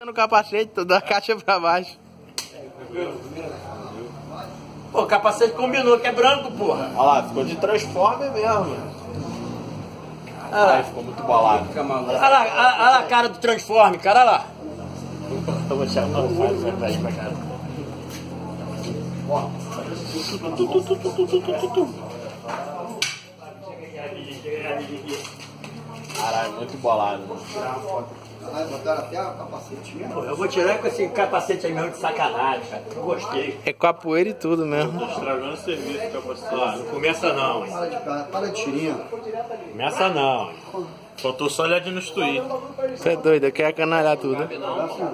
No capacete, toda a caixa pra baixo. Pô, o capacete combinou, que é branco, porra. Olha lá, ficou de Transformer mesmo. Ai, ficou muito bolado. Olha lá a cara do Transforme, cara, olha lá. Eu vou chamar o Fábio pra ir pra casa. Caralho, muito bolado. Botaram até a capacetinha. Pô, eu vou tirar com esse capacete aí mesmo de sacanagem, cara. Eu gostei. É com a poeira e tudo mesmo. Tô estragando o serviço do capacete. Ó, não começa não, hein. Para de tirinha. Começa não, hein. Faltou só olhar de nos tweets. Você é doido, eu quero canalhar tudo.